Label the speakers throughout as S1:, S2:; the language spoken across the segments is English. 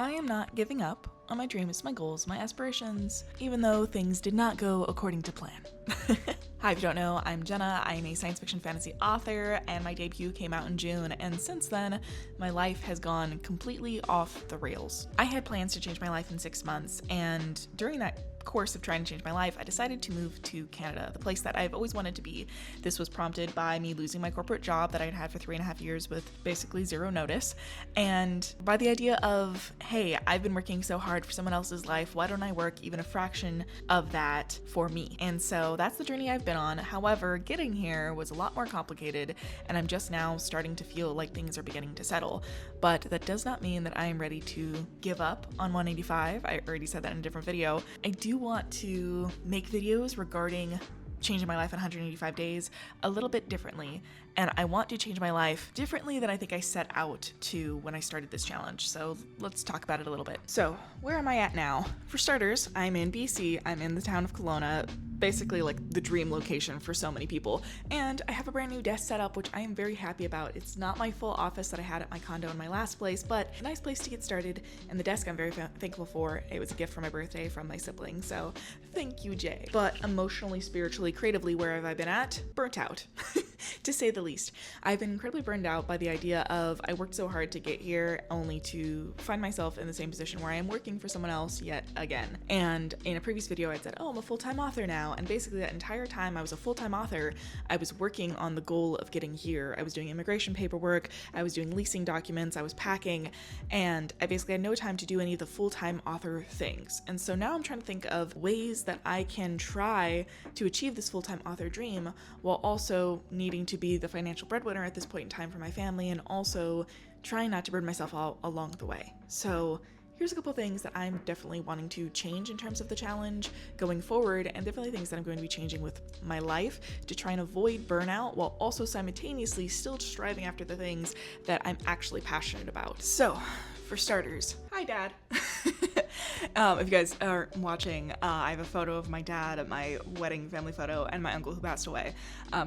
S1: I am not giving up on my dreams, my goals, my aspirations, even though things did not go according to plan. Hi, if you don't know, I'm Jenna. I am a science fiction fantasy author, and my debut came out in June, and since then, my life has gone completely off the rails. I had plans to change my life in 6 months, and during that course of trying to change my life, I decided to move to Canada, the place that I've always wanted to be. This was prompted by me losing my corporate job that I'd had for 3.5 years with basically zero notice, and by the idea of, hey, I've been working so hard for someone else's life, why don't I work even a fraction of that for me? And so that's the journey I've been on. However, getting here was a lot more complicated, and I'm just now starting to feel like things are beginning to settle. But that does not mean that I am ready to give up on 185. I already said that in a different video. I do want to make videos regarding changing my life in 185 days a little bit differently, and I want to change my life differently than I think I set out to when I started this challenge. So let's talk about it a little bit. So where am I at now? For starters, I'm in BC. I'm in the town of Kelowna, basically like the dream location for so many people, and I have a brand new desk set up, which I am very happy about. It's not my full office that I had at my condo in my last place, but a nice place to get started, and the desk I'm very thankful for. It was a gift for my birthday from my sibling, so thank you, Jay. But emotionally, spiritually, creatively, where have I been at? Burnt out, to say the least. I've been incredibly burned out by the idea of I worked so hard to get here only to find myself in the same position where I am working for someone else yet again. And in a previous video, I'd said, oh, I'm a full-time author now. And basically that entire time I was a full-time author, I was working on the goal of getting here. I was doing immigration paperwork, I was doing leasing documents, I was packing, and I basically had no time to do any of the full-time author things. And so now I'm trying to think of ways that I can try to achieve this full-time author dream while also needing to be the financial breadwinner at this point in time for my family, and also trying not to burn myself out along the way. So here's a couple things that I'm definitely wanting to change in terms of the challenge going forward, and definitely things that I'm going to be changing with my life to try and avoid burnout while also simultaneously still striving after the things that I'm actually passionate about. So for starters, hi Dad. If you guys are watching, I have a photo of my dad at my wedding family photo and my uncle who passed away,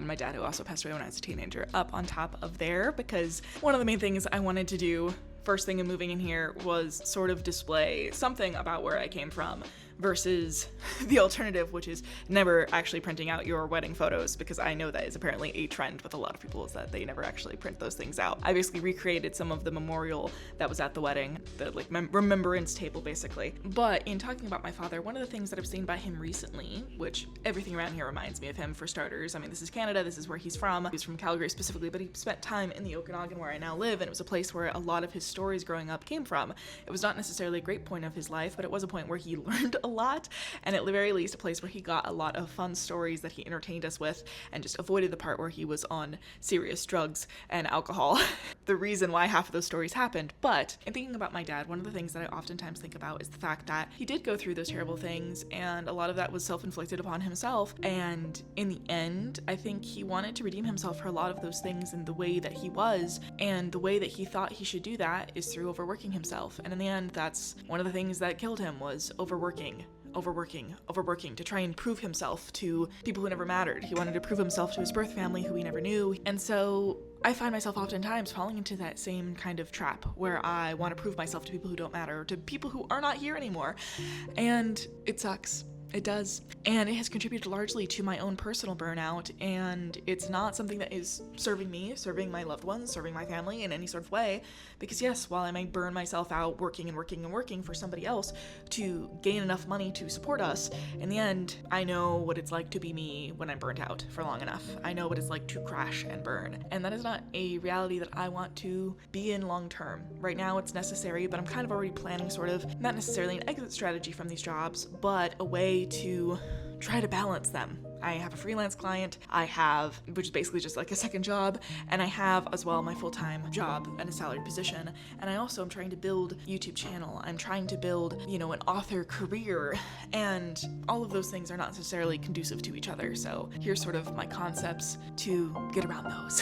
S1: my dad who also passed away when I was a teenager, up on top of there, because one of the main things I wanted to do first thing in moving in here was sort of display something about where I came from versus the alternative, which is never actually printing out your wedding photos, because I know that is apparently a trend with a lot of people, is that they never actually print those things out. I basically recreated some of the memorial that was at the wedding, the like remembrance table basically. But in talking about my father, one of the things that I've seen by him recently, which everything around here reminds me of him for starters. I mean, this is Canada, this is where he's from. He's from Calgary specifically, but he spent time in the Okanagan where I now live, and it was a place where a lot of his stories growing up came from. It was not necessarily a great point of his life, but it was a point where he learned a lot, and at the very least a place where he got a lot of fun stories that he entertained us with, and just avoided the part where he was on serious drugs and alcohol. The reason why half of those stories happened. But in thinking about my dad, one of the things that I oftentimes think about is the fact that he did go through those terrible things, and a lot of that was self-inflicted upon himself, and in the end I think he wanted to redeem himself for a lot of those things in the way that he was, and the way that he thought he should do that is through overworking himself. And in the end, that's one of the things that killed him, was overworking to try and prove himself to people who never mattered. He wanted to prove himself to his birth family, who he never knew. And so I find myself oftentimes falling into that same kind of trap where I want to prove myself to people who don't matter, to people who are not here anymore. And it sucks. It does. And it has contributed largely to my own personal burnout, and it's not something that is serving me, serving my loved ones, serving my family in any sort of way. Because yes, while I may burn myself out working for somebody else to gain enough money to support us, in the end, I know what it's like to be me when I'm burnt out for long enough. I know what it's like to crash and burn. And that is not a reality that I want to be in long term. Right now it's necessary, but I'm kind of already planning sort of, not necessarily an exit strategy from these jobs, but a way to try to balance them. I have a freelance client, which is basically just like a second job, and I have as well my full-time job and a salaried position, and I also am trying to build a YouTube channel. I'm trying to build, an author career, and all of those things are not necessarily conducive to each other. So here's sort of my concepts to get around those,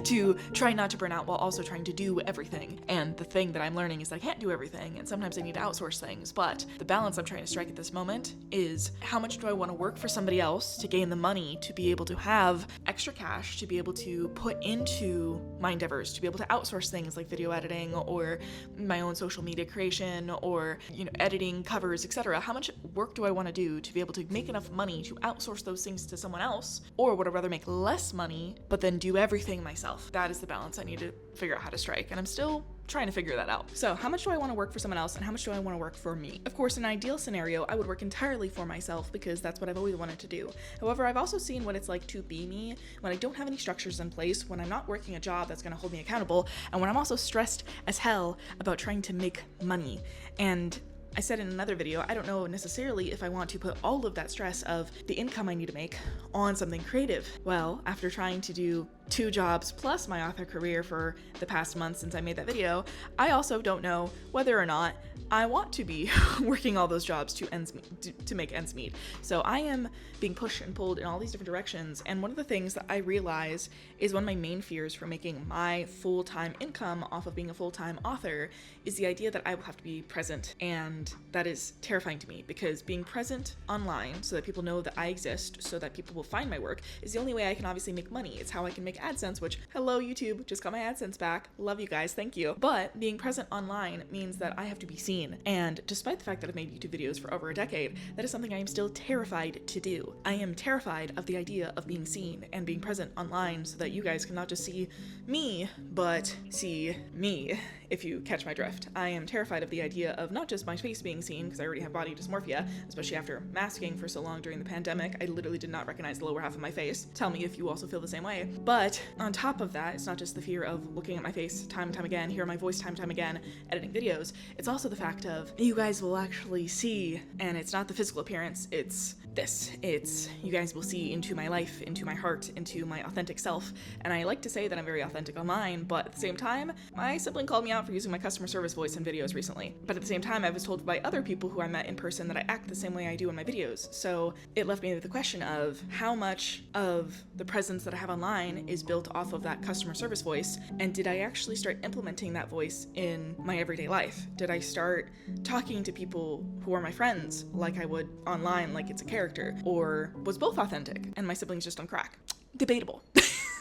S1: to try not to burn out while also trying to do everything. And the thing that I'm learning is that I can't do everything, and sometimes I need to outsource things, but the balance I'm trying to strike at this moment is, how much do I want to work for somebody else to gain the money, to be able to have extra cash, to be able to put into my endeavors, to be able to outsource things like video editing or my own social media creation or, editing covers, etc. How much work do I want to do to be able to make enough money to outsource those things to someone else? Or would I rather make less money, but then do everything myself? That is the balance I need to figure out how to strike. And I'm still trying to figure that out. So how much do I want to work for someone else and how much do I want to work for me? Of course, in an ideal scenario, I would work entirely for myself because that's what I've always wanted to do. However, I've also seen what it's like to be me when I don't have any structures in place, when I'm not working a job that's going to hold me accountable, and when I'm also stressed as hell about trying to make money. And I said in another video, I don't know necessarily if I want to put all of that stress of the income I need to make on something creative. Well, after trying to do 2 jobs plus my author career for the past month since I made that video, I also don't know whether or not I want to be working all those jobs to make ends meet. So I am being pushed and pulled in all these different directions, and one of the things that I realize is one of my main fears for making my full-time income off of being a full-time author is the idea that I will have to be present, and that is terrifying to me because being present online so that people know that I exist, so that people will find my work, is the only way I can obviously make money. It's how I can make AdSense, which, hello YouTube, just got my AdSense back. Love you guys, thank you. But being present online means that I have to be seen. And despite the fact that I've made YouTube videos for over a decade, that is something I am still terrified to do. I am terrified of the idea of being seen and being present online so that you guys can not just see me, but see me, if you catch my drift. I am terrified of the idea of not just my face being seen, because I already have body dysmorphia, especially after masking for so long during the pandemic. I literally did not recognize the lower half of my face. Tell me if you also feel the same way. But on top of that, it's not just the fear of looking at my face time and time again, hearing my voice time and time again, editing videos. It's also the fact of you guys will actually see, and it's not the physical appearance, it's this. It's you guys will see into my life, into my heart, into my authentic self. And I like to say that I'm very authentic online, but at the same time, my sibling called me out for using my customer service voice in videos recently. But at the same time, I was told by other people who I met in person that I act the same way I do in my videos. So it left me with the question of how much of the presence that I have online is built off of that customer service voice, and did I actually start implementing that voice in my everyday life? Did I start talking to people who are my friends like I would online, like it's a character, or was both authentic and my siblings just on crack? Debatable.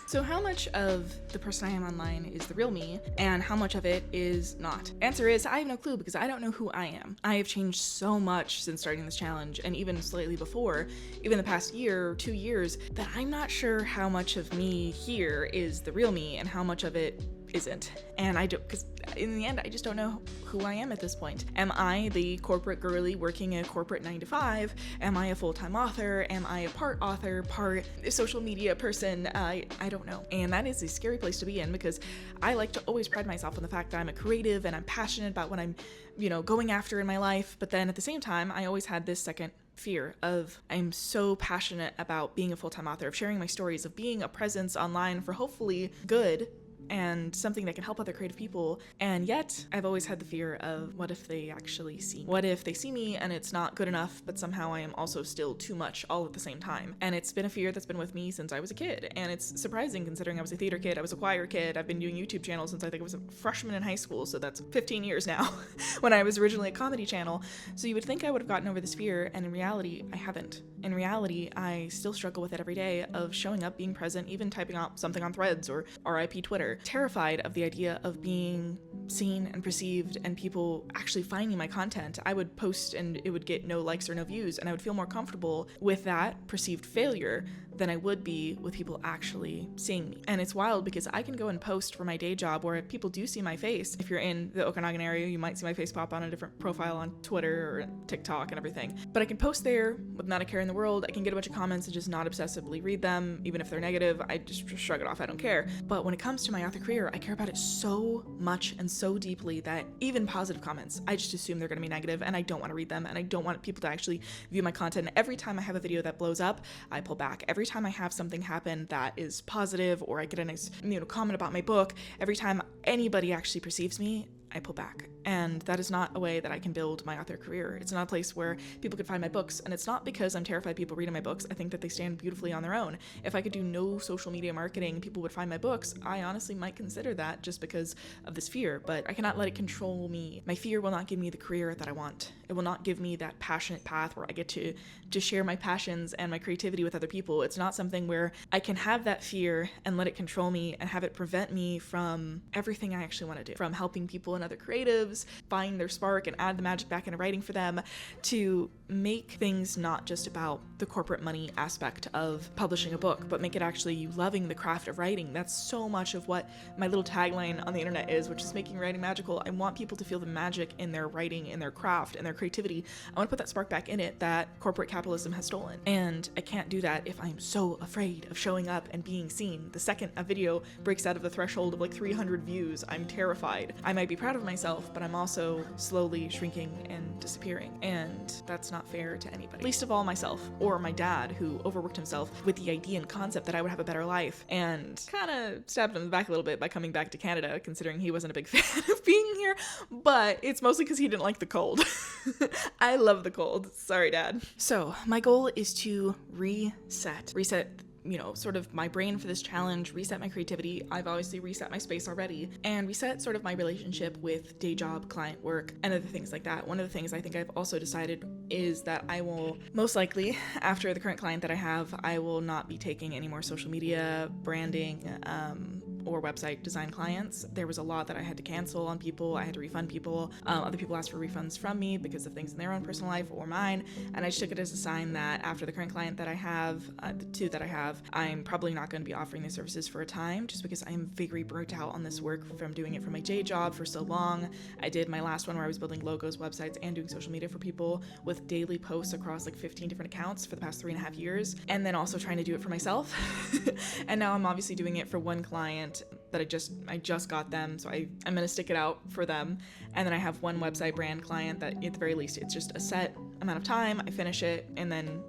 S1: So how much of the person I am online is the real me, and how much of it is not? Answer is, I have no clue because I don't know who I am. I have changed so much since starting this challenge, and even slightly before, even the past year or 2 years, that I'm not sure how much of me here is the real me and how much of it isn't. And I don't, because in the end, I just don't know who I am at this point. Am I the corporate girly working a corporate 9-to-5? Am I a full-time author? Am I a part author, part social media person? I don't know. And that is a scary place to be in because I like to always pride myself on the fact that I'm a creative and I'm passionate about what I'm, going after in my life. But then at the same time, I always had this second fear of I'm so passionate about being a full-time author, of sharing my stories, of being a presence online for hopefully good and something that can help other creative people. And yet I've always had the fear of what if they actually see me? What if they see me and it's not good enough, but somehow I am also still too much all at the same time? And it's been a fear that's been with me since I was a kid. And it's surprising considering I was a theater kid, I was a choir kid, I've been doing YouTube channels since I think I was a freshman in high school, so that's 15 years now, when I was originally a comedy channel. So you would think I would have gotten over this fear, and in reality, I haven't. In reality, I still struggle with it every day of showing up, being present, even typing out something on Threads or RIP Twitter. Terrified of the idea of being seen and perceived and people actually finding my content. I would post and it would get no likes or no views, and I would feel more comfortable with that perceived failure than I would be with people actually seeing me. And it's wild because I can go and post for my day job where people do see my face. If you're in the Okanagan area, you might see my face pop on a different profile on Twitter or TikTok and everything. But I can post there with not a care in the world. I can get a bunch of comments and just not obsessively read them. Even if they're negative, I just shrug it off. I don't care. But when it comes to my author career, I care about it so much and so deeply that even positive comments, I just assume they're going to be negative and I don't want to read them and I don't want people to actually view my content. And every time I have a video that blows up, I pull back. Every time I have something happen that is positive, or I get a nice, comment about my book, every time anybody actually perceives me, I pull back. And that is not a way that I can build my author career. It's not a place where people could find my books. And it's not because I'm terrified people reading my books. I think that they stand beautifully on their own. If I could do no social media marketing, people would find my books, I honestly might consider that just because of this fear, but I cannot let it control me. My fear will not give me the career that I want. It will not give me that passionate path where I get to share my passions and my creativity with other people. It's not something where I can have that fear and let it control me and have it prevent me from everything I actually want to do, from helping people and other creatives find their spark and add the magic back into writing for them, to make things not just about the corporate money aspect of publishing a book, but make it actually you loving the craft of writing. That's so much of what my little tagline on the internet is, which is making writing magical. I want people to feel the magic in their writing, in their craft, and their creativity. I want to put that spark back in it that corporate capitalism has stolen. And I can't do that if I'm so afraid of showing up and being seen. The second a video breaks out of the threshold of like 300 views, I'm terrified. I might be proud of myself, but I'm also slowly shrinking and disappearing. And that's not fair to anybody. Least of all myself, or my dad, who overworked himself with the idea and concept that I would have a better life, and kind of stabbed him in the back a little bit by coming back to Canada, considering he wasn't a big fan of being here, but it's mostly because he didn't like the cold. I love the cold. Sorry, Dad. So my goal is to reset, sort of my brain for this challenge, reset my creativity. I've obviously reset my space already, and reset sort of my relationship with day job, client work, and other things like that. One of the things I think I've also decided is that I will most likely, after the current client that I have, I will not be taking any more social media, branding, or website design clients. There was a lot that I had to cancel on people. I had to refund people. Other people asked for refunds from me because of things in their own personal life or mine. And I just took it as a sign that after the current client that I have, the two that I have, I'm probably not going to be offering these services for a time, just because I am very burnt out on this work from doing it for my day job for so long. I did my last one where I was building logos, websites, and doing social media for people with daily posts across like 15 different accounts for the past 3.5 years. And then also trying to do it for myself. And now I'm obviously doing it for one client that I just got them, so I'm gonna stick it out for them. And then I have one website brand client that at the very least it's just a set amount of time, I finish it, and then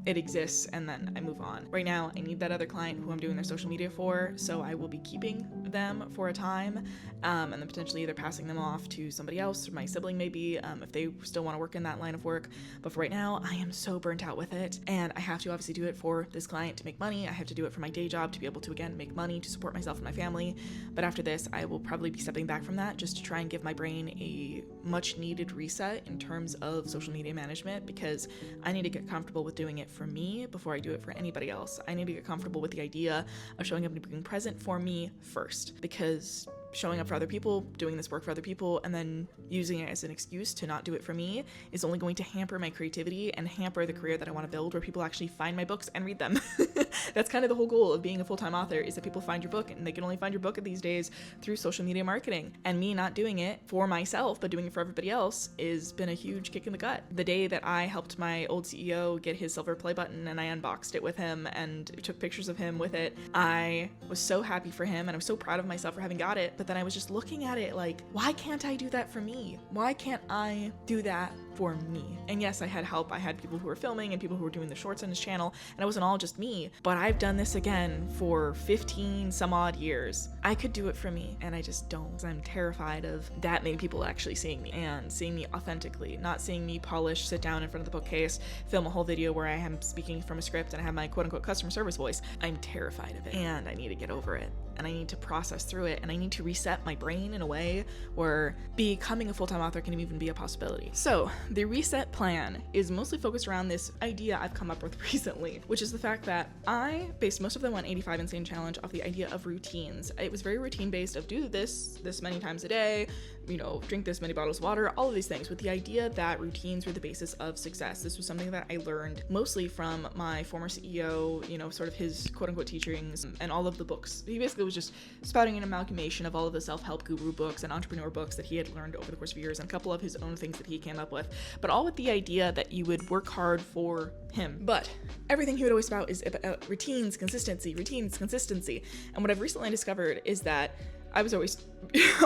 S1: it exists, and then I move on. Right now I need that other client who I'm doing their social media for, so I will be keeping them for a time, and then potentially either passing them off to somebody else, or my sibling maybe, if they still want to work in that line of work. But for right now, I am so burnt out with it, and I have to obviously do it for this client to make money. I have to do it for my day job to be able to again make money to support myself and my family. But after this, I will probably be stepping back from that just to try and give my brain a much needed reset in terms of social media management, because I need to get comfortable with doing it for me before I do it for anybody else. I need to get comfortable with the idea of showing up and being present for me first, because showing up for other people, doing this work for other people, and then using it as an excuse to not do it for me is only going to hamper my creativity and hamper the career that I want to build, where people actually find my books and read them. That's kind of the whole goal of being a full-time author, is that people find your book, and they can only find your book these days through social media marketing. And me not doing it for myself, but doing it for everybody else, has been a huge kick in the gut. The day that I helped my old CEO get his silver play button and I unboxed it with him and took pictures of him with it, I was so happy for him and I was so proud of myself for having got it. But then I was just looking at it like, why can't I do that for me? Why can't I do that for me? And yes, I had help. I had people who were filming and people who were doing the shorts on his channel, and it wasn't all just me, but I've done this again for 15 some odd years. I could do it for me, and I just don't. I'm terrified of that many people actually seeing me and seeing me authentically, not seeing me polish, sit down in front of the bookcase, film a whole video where I am speaking from a script and I have my quote-unquote customer service voice. I'm terrified of it, and I need to get over it, and I need to process through it, and I need to reset my brain in a way where becoming a full-time author can even be a possibility. So the reset plan is mostly focused around this idea I've come up with recently, which is the fact that I based most of the 185 Insane Challenge off the idea of routines. It was very routine based of do this many times a day, drink this many bottles of water, all of these things, with the idea that routines were the basis of success. This was something that I learned mostly from my former CEO, sort of his quote-unquote teachings and all of the books. He basically was just spouting an amalgamation of all of the self-help guru books and entrepreneur books that he had learned over the course of years, and a couple of his own things that he came up with, but all with the idea that you would work hard for him. But everything he would always spout is about routines, consistency. And what I've recently discovered is that I was always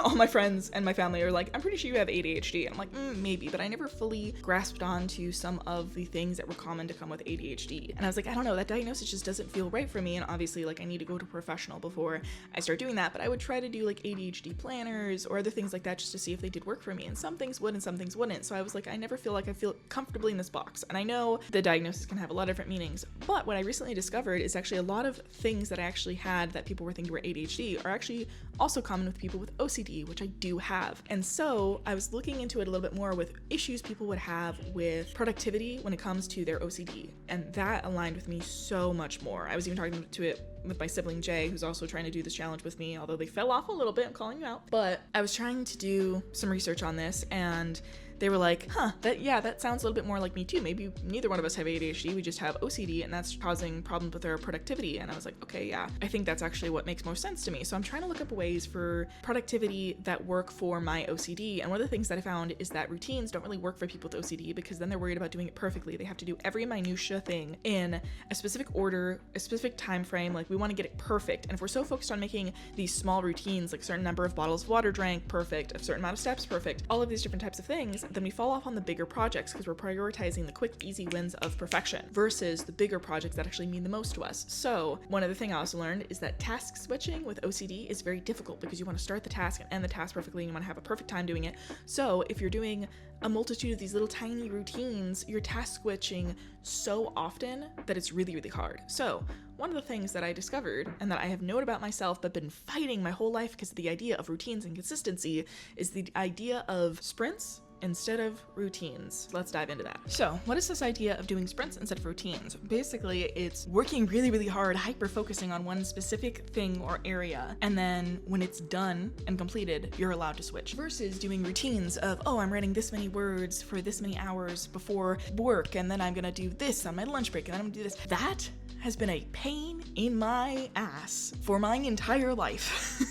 S1: all my friends and my family are like, I'm pretty sure you have ADHD. And I'm like, maybe, but I never fully grasped onto some of the things that were common to come with ADHD. And I was like, I don't know, that diagnosis just doesn't feel right for me. And obviously, like, I need to go to a professional before I start doing that. But I would try to do like ADHD planners or other things like that just to see if they did work for me. And some things would and some things wouldn't. So I was like, I never feel like I feel comfortably in this box. And I know the diagnosis can have a lot of different meanings, but what I recently discovered is actually a lot of things that I actually had that people were thinking were ADHD are actually also common with people with OCD, which I do have. And so I was looking into it a little bit more with issues people would have with productivity when it comes to their OCD. And that aligned with me so much more. I was even talking to it with my sibling Jay, who's also trying to do this challenge with me, although they fell off a little bit. I'm calling you out. But I was trying to do some research on this, and they were like, that sounds a little bit more like me too. Maybe neither one of us have ADHD, we just have OCD, and that's causing problems with our productivity. And I was like, okay, yeah, I think that's actually what makes most sense to me. So I'm trying to look up ways for productivity that work for my OCD. And one of the things that I found is that routines don't really work for people with OCD because then they're worried about doing it perfectly. They have to do every minutia thing in a specific order, a specific time frame. Like, we want to get it perfect. And if we're so focused on making these small routines, like a certain number of bottles of water drank, perfect, a certain amount of steps, perfect, all of these different types of things, then we fall off on the bigger projects because we're prioritizing the quick, easy wins of perfection versus the bigger projects that actually mean the most to us. So one other thing I also learned is that task switching with OCD is very difficult because you want to start the task and end the task perfectly, and you want to have a perfect time doing it. So if you're doing a multitude of these little tiny routines, you're task switching so often that it's really, really hard. So one of the things that I discovered and that I have known about myself but been fighting my whole life because of the idea of routines and consistency is the idea of sprints instead of routines. Let's dive into that. So what is this idea of doing sprints instead of routines? Basically, it's working really, really hard, hyper-focusing on one specific thing or area, and then when it's done and completed, you're allowed to switch. Versus doing routines of, oh, I'm writing this many words for this many hours before work, and then I'm gonna do this on my lunch break, and then I'm gonna do this. That has been a pain in my ass for my entire life.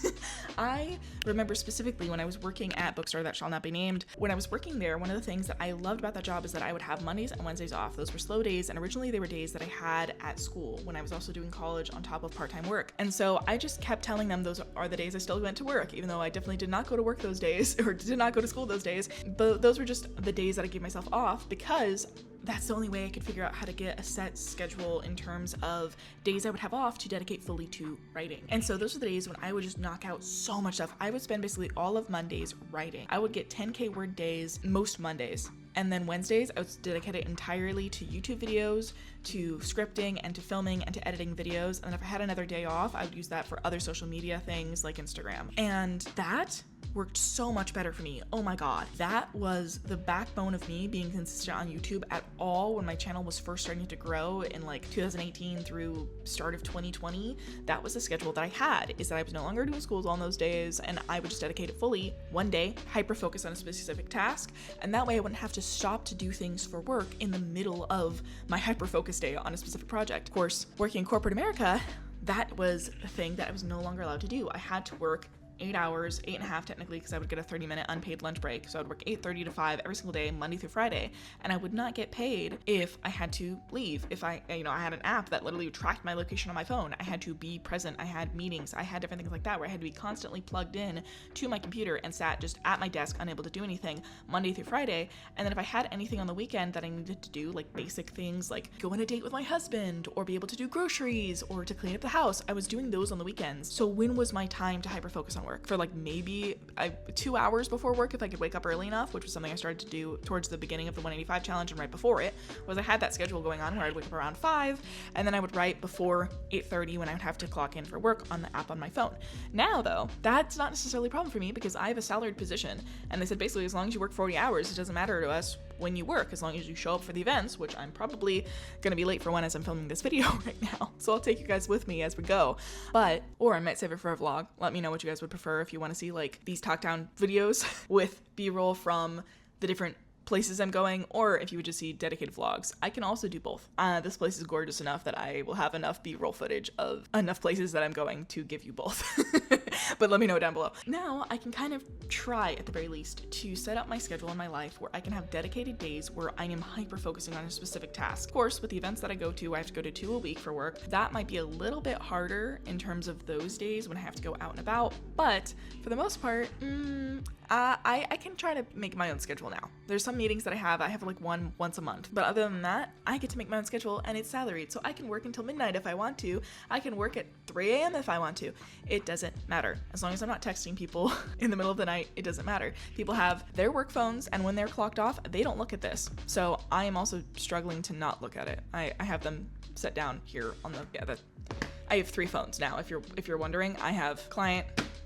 S1: I remember specifically when I was working at Bookstore That Shall Not Be Named. When I was working there, one of the things that I loved about that job is that I would have Mondays and Wednesdays off. Those were slow days, and originally they were days that I had at school when I was also doing college on top of part-time work. And so I just kept telling them those are the days I still went to work, even though I definitely did not go to work those days or did not go to school those days. But those were just the days that I gave myself off because that's the only way I could figure out how to get a set schedule in terms of days I would have off to dedicate fully to writing. And so those are the days when I would just knock out so much stuff. I would spend basically all of Mondays writing. I would get 10K word days most Mondays. And then Wednesdays, I would dedicate it entirely to YouTube videos, to scripting, and to filming, and to editing videos. And then if I had another day off, I would use that for other social media things like Instagram. And that worked so much better for me. Oh my god. That was the backbone of me being consistent on YouTube at all when my channel was first starting to grow in like 2018 through start of 2020. That was the schedule that I had, is that I was no longer doing schools on those days, and I would just dedicate it fully one day, hyper focus on a specific task, and that way I wouldn't have to stop to do things for work in the middle of my hyper focus day on a specific project. Of course, working in corporate America, that was a thing that I was no longer allowed to do. I had to work 8 hours, 8.5 technically, because I would get a 30-minute unpaid lunch break. So I'd work 8:30 to 5 every single day, Monday through Friday, and I would not get paid if I had to leave. If I had an app that literally tracked my location on my phone. I had to be present. I had meetings. I had different things like that where I had to be constantly plugged in to my computer and sat just at my desk, unable to do anything Monday through Friday. And then if I had anything on the weekend that I needed to do, like basic things like go on a date with my husband or be able to do groceries or to clean up the house, I was doing those on the weekends. So when was my time to hyper focus on work? For like maybe 2 hours before work if I could wake up early enough, which was something I started to do towards the beginning of the 185 challenge, and right before it was I had that schedule going on where I'd wake up around 5 and then I would write before 8:30 when I would have to clock in for work on the app on my phone. Now though, that's not necessarily a problem for me because I have a salaried position, and they said basically as long as you work 40 hours, it doesn't matter to us when you work, as long as you show up for the events, which I'm probably gonna be late for one as I'm filming this video right now. So I'll take you guys with me as we go. Or I might save it for a vlog. Let me know what you guys would prefer if you want to see like these talk down videos with B-roll from the different places I'm going, or if you would just see dedicated vlogs. I can also do both. This place is gorgeous enough that I will have enough B-roll footage of enough places that I'm going to give you both. But let me know down below. Now I can kind of try at the very least to set up my schedule in my life where I can have dedicated days where I am hyper focusing on a specific task. Of course, with the events that I go to, I have to go to 2 a week for work. That might be a little bit harder in terms of those days when I have to go out and about, but for the most part, I can try to make my own schedule now. There's some meetings that I have like one once a month, but other than that, I get to make my own schedule and it's salaried. So I can work until midnight if I want to. I can work at 3 a.m. if I want to. It doesn't matter. As long as I'm not texting people in the middle of the night, it doesn't matter. People have their work phones, and when they're clocked off, they don't look at this. So I am also struggling to not look at it. I have them set down here on the, I have 3 phones now. If you're wondering, I have client,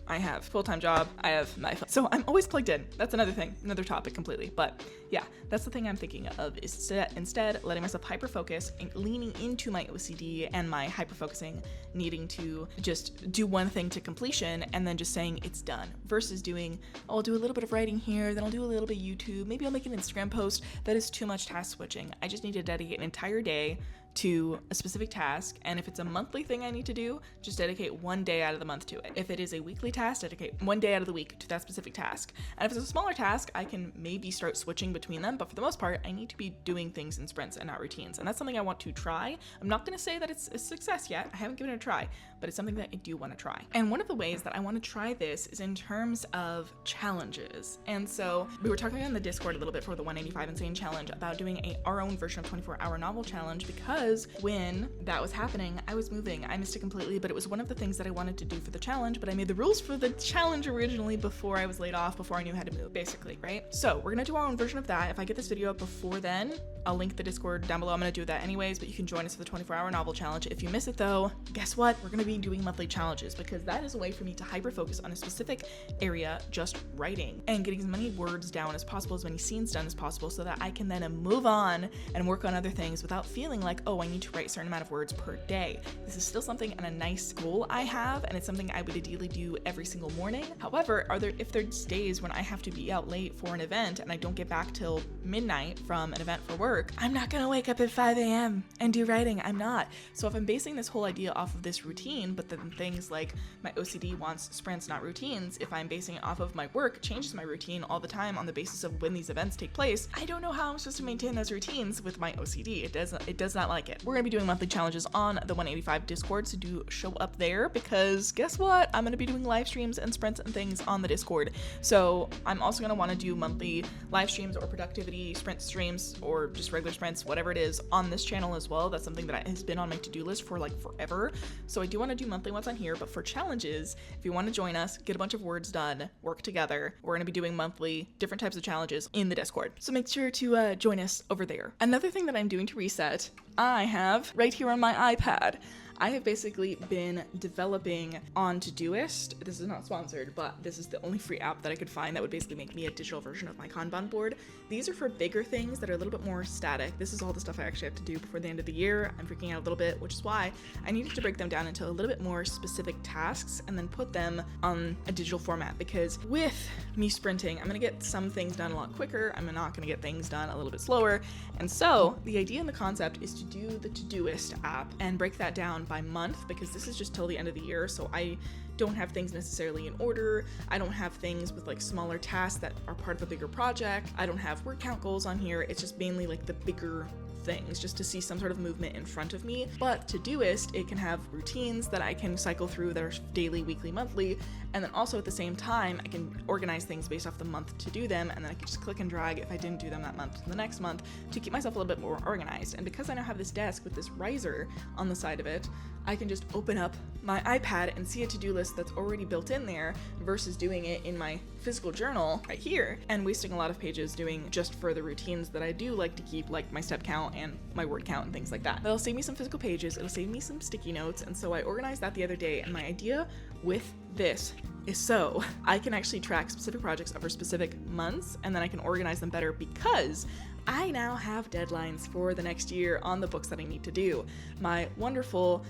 S1: I have full-time job, I have my phone. So I'm always plugged in. That's another thing, another topic completely. But yeah, that's the thing I'm thinking of, is instead letting myself hyper-focus and leaning into my OCD and my hyper-focusing, needing to just do one thing to completion and then just saying it's done, versus doing, I'll do a little bit of writing here, then I'll do a little bit of YouTube, maybe I'll make an Instagram post. That is too much task switching. I just need to dedicate an entire day to a specific task, and if it's a monthly thing I need to do, just dedicate 1 day out of the month to it. If it is a weekly task, dedicate 1 day out of the week to that specific task. And if it's a smaller task, I can maybe start switching between them, but for the most part, I need to be doing things in sprints and not routines, and that's something I want to try. I'm not gonna say that it's a success yet, I haven't given it a try, but it's something that I do want to try. And one of the ways that I want to try this is in terms of challenges. And so we were talking on the Discord a little bit for the 185 Insane Challenge about doing our own version of 24-hour novel challenge, because when that was happening, I was moving. I missed it completely, but it was one of the things that I wanted to do for the challenge, but I made the rules for the challenge originally before I was laid off, before I knew how to move, basically, right? So we're gonna do our own version of that. If I get this video up before then, I'll link the Discord down below. I'm gonna do that anyways, but you can join us for the 24-hour novel challenge. If you miss it though, guess what? We're gonna be doing monthly challenges, because that is a way for me to hyper focus on a specific area, just writing and getting as many words down as possible, as many scenes done as possible, so that I can then move on and work on other things without feeling like, oh, I need to write a certain amount of words per day. This is still something and a nice goal I have, and it's something I would ideally do every single morning. However, if there's days when I have to be out late for an event and I don't get back till midnight from an event for work, I'm not gonna wake up at 5 a.m. and do writing. I'm not. So if I'm basing this whole idea off of this routine, but then things like my OCD wants sprints, not routines, if I'm basing it off of my work, it changes my routine all the time on the basis of when these events take place, I don't know how I'm supposed to maintain those routines with my OCD. It does not like it. We're gonna be doing monthly challenges on the 185 Discord, so do show up there, because guess what? I'm gonna be doing live streams and sprints and things on the Discord. So I'm also gonna wanna do monthly live streams or productivity sprint streams or just regular sprints, whatever it is, on this channel as well. That's something that has been on my to-do list for like forever. So I do wanna do monthly ones on here, but for challenges, if you wanna join us, get a bunch of words done, work together, we're gonna be doing monthly different types of challenges in the Discord. So make sure to join us over there. Another thing that I'm doing to reset, I have right here on my iPad, I have basically been developing on Todoist. This is not sponsored, but this is the only free app that I could find that would basically make me a digital version of my Kanban board. These are for bigger things that are a little bit more static. This is all the stuff I actually have to do before the end of the year. I'm freaking out a little bit, which is why I needed to break them down into a little bit more specific tasks and then put them on a digital format, because with me sprinting, I'm gonna get some things done a lot quicker. I'm not gonna get things done a little bit slower. And so the idea and the concept is to do the Todoist app and break that down by month, because this is just till the end of the year, so I don't have things necessarily in order. I don't have things with like smaller tasks that are part of a bigger project. I don't have word count goals on here. It's just mainly like the bigger things, just to see some sort of movement in front of me. But Todoist, it can have routines that I can cycle through that are daily, weekly, monthly, and then also at the same time I can organize things based off the month to do them, and then I can just click and drag if I didn't do them that month to the next month to keep myself a little bit more organized. And because I now have this desk with this riser on the side of it, I can just open up my iPad and see a to-do list that's already built in there, versus doing it in my physical journal right here and wasting a lot of pages doing just for the routines that I do like to keep, like my step count and my word count and things like that. It'll save me some physical pages, it'll save me some sticky notes, and so I organized that the other day, and my idea with this is so I can actually track specific projects over specific months, and then I can organize them better, because I now have deadlines for the next year on the books that I need to do. My wonderful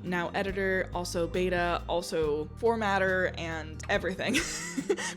S1: now editor, also beta, also formatter, and everything,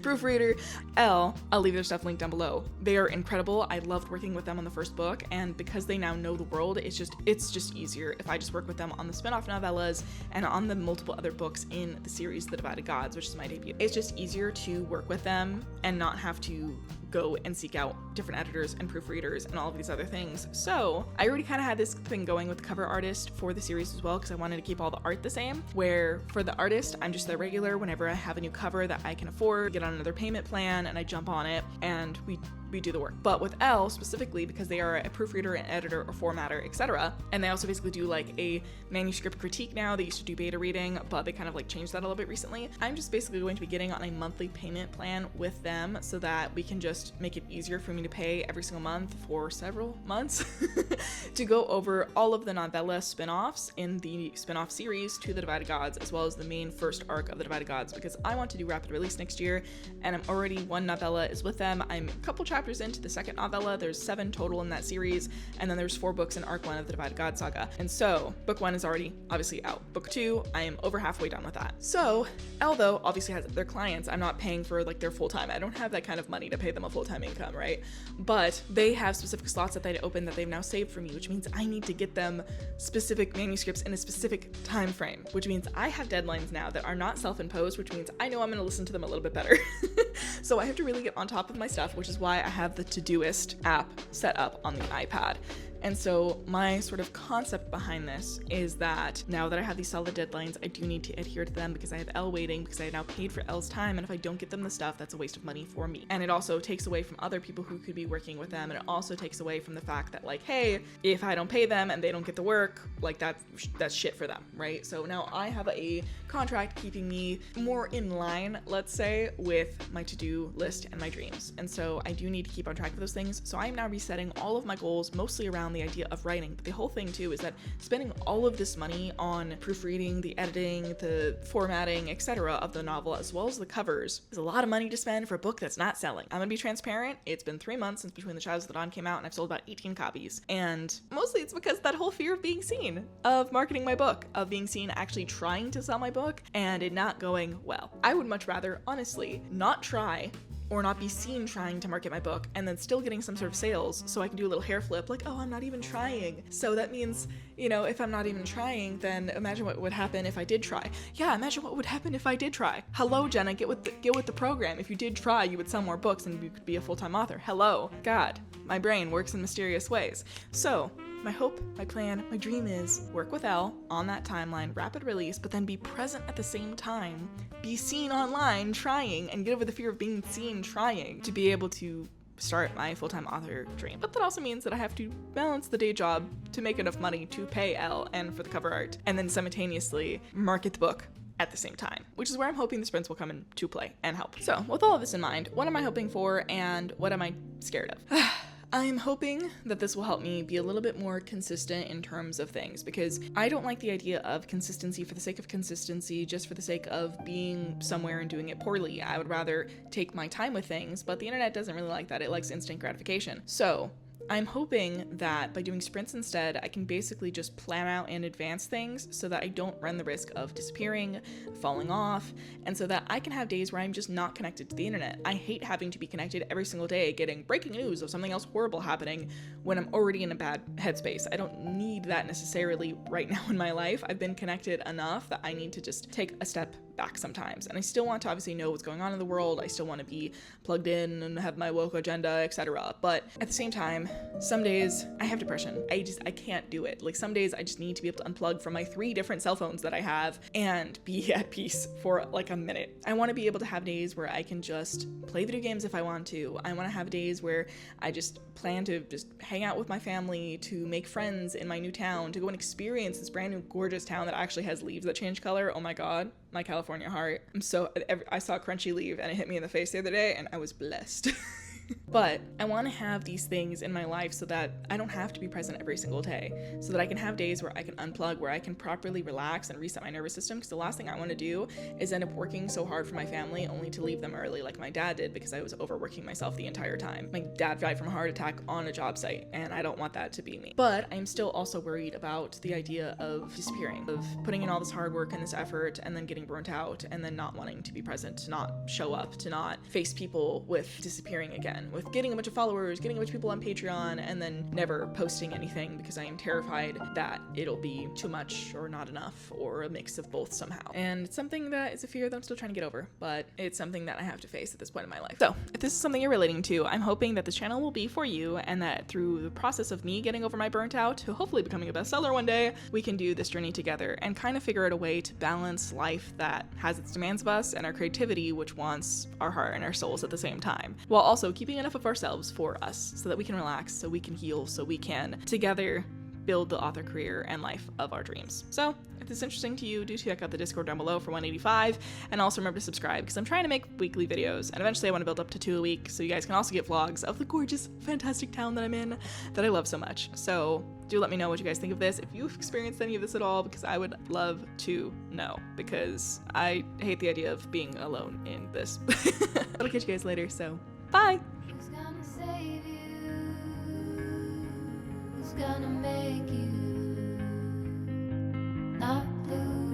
S1: proofreader, I'll leave their stuff linked down below. They are incredible. I loved working with them on the first book, and because they now know the world, it's just easier if I just work with them on the spin-off novellas and on the multiple other books in the series The Divided Gods, which is my debut. It's just easier to work with them and not have to go and seek out different editors and proofreaders and all of these other things. So I already kind of had this thing going with the cover artist for the series as well, because I wanted to keep all the art the same, where for the artist, I'm just the regular. Whenever I have a new cover that I can afford, get on another payment plan, and I jump on it and we do the work. But with Elle specifically, because they are a proofreader, an editor, or formatter, etc., and they also basically do like a manuscript critique now. They used to do beta reading, but they kind of like changed that a little bit recently. I'm just basically going to be getting on a monthly payment plan with them so that we can just make it easier for me to pay every single month for several months to go over all of the novella spin-offs in the spin-off series to The Divided Gods, as well as the main first arc of The Divided Gods, because I want to do rapid release next year, and I'm already one novella is with them. I'm a couple chapters into the second novella. There's 7 total in that series, and then there's 4 books in arc 1 of the Divided God saga. And so book 1 is already obviously out. Book 2, I am over halfway done with that. So Elle, though, obviously has their clients. I'm not paying for like their full-time. I don't have that kind of money to pay them a full-time income, right? But they have specific slots that they open that they've now saved for me, which means I need to get them specific manuscripts in a specific time frame, which means I have deadlines now that are not self-imposed, which means I know I'm going to listen to them a little bit better. So I have to really get on top of my stuff, which is why I have the Todoist app set up on the iPad. And so my sort of concept behind this is that now that I have these solid deadlines, I do need to adhere to them, because I have Elle waiting, because I now paid for Elle's time, and if I don't get them the stuff, that's a waste of money for me. And it also takes away from other people who could be working with them, and it also takes away from the fact that like, hey, if I don't pay them and they don't get the work, like that's shit for them, right? So now I have a contract keeping me more in line, let's say, with my to-do list and my dreams. And so I do need to keep on track of those things. So I'm now resetting all of my goals mostly around the idea of writing. But the whole thing too is that spending all of this money on proofreading, the editing, the formatting, etc. of the novel, as well as the covers, is a lot of money to spend for a book that's not selling. I'm gonna be transparent. It's been 3 months since Between the Shadows of the Dawn came out, and I've sold about 18 copies. And mostly it's because that whole fear of being seen, of marketing my book, of being seen actually trying to sell my book, and it not going well. I would much rather, honestly, not try or not be seen trying to market my book and then still getting some sort of sales, so I can do a little hair flip like, oh, I'm not even trying. So that means, you know, if I'm not even trying, then imagine what would happen if I did try. Yeah, imagine what would happen if I did try. Hello, Jenna, get with the program. If you did try, you would sell more books and you could be a full-time author. Hello. God, my brain works in mysterious ways. So my hope, my plan, my dream is work with Elle on that timeline, rapid release, but then be present at the same time, be seen online trying, and get over the fear of being seen trying to be able to start my full-time author dream. But that also means that I have to balance the day job to make enough money to pay Elle and for the cover art, and then simultaneously market the book at the same time, which is where I'm hoping the sprints will come into play and help. So with all of this in mind, what am I hoping for and what am I scared of? I'm hoping that this will help me be a little bit more consistent in terms of things, because I don't like the idea of consistency for the sake of consistency, just for the sake of being somewhere and doing it poorly. I would rather take my time with things, but the internet doesn't really like that. It likes instant gratification. So I'm hoping that by doing sprints instead, I can basically just plan out and advance things so that I don't run the risk of disappearing, falling off, and so that I can have days where I'm just not connected to the internet. I hate having to be connected every single day, getting breaking news of something else horrible happening when I'm already in a bad headspace. I don't need that necessarily right now in my life. I've been connected enough that I need to just take a step back sometimes. And I still want to obviously know what's going on in the world. I still want to be plugged in and have my woke agenda, etc. But at the same time, some days I have depression. I can't do it. Like some days I just need to be able to unplug from my 3 different cell phones that I have and be at peace for like a minute. I want to be able to have days where I can just play video games if I want to. I want to have days where I just plan to just hang out with my family, to make friends in my new town, to go and experience this brand new gorgeous town that actually has leaves that change color. Oh my God, my California heart. I saw a crunchy leaf and it hit me in the face the other day and I was blessed. But I want to have these things in my life so that I don't have to be present every single day, so that I can have days where I can unplug, where I can properly relax and reset my nervous system, because the last thing I want to do is end up working so hard for my family only to leave them early like my dad did, because I was overworking myself the entire time. My dad died from a heart attack on a job site, and I don't want that to be me. But I'm still also worried about the idea of disappearing, of putting in all this hard work and this effort and then getting burnt out and then not wanting to be present, to not show up, to not face people, with disappearing again, with getting a bunch of followers, getting a bunch of people on Patreon, and then never posting anything because I am terrified that it'll be too much or not enough or a mix of both somehow. And it's something that is a fear that I'm still trying to get over, but it's something that I have to face at this point in my life. So if this is something you're relating to, I'm hoping that this channel will be for you, and that through the process of me getting over my burnt out to hopefully becoming a bestseller one day, we can do this journey together and kind of figure out a way to balance life that has its demands of us and our creativity, which wants our heart and our souls at the same time, while also keeping enough of ourselves for us so that we can relax, so we can heal, so we can together build the author career and life of our dreams. So if this is interesting to you, do check out the Discord down below for 185, and also remember to subscribe, because I'm trying to make weekly videos, and eventually I want to build up to 2 a week, so you guys can also get vlogs of the gorgeous, fantastic town that I'm in that I love so much. So do let me know what you guys think of this, if you've experienced any of this at all, because I would love to know, because I hate the idea of being alone in this. I'll catch you guys later, so bye!
S2: Who's gonna save you? Who's gonna make you not lose?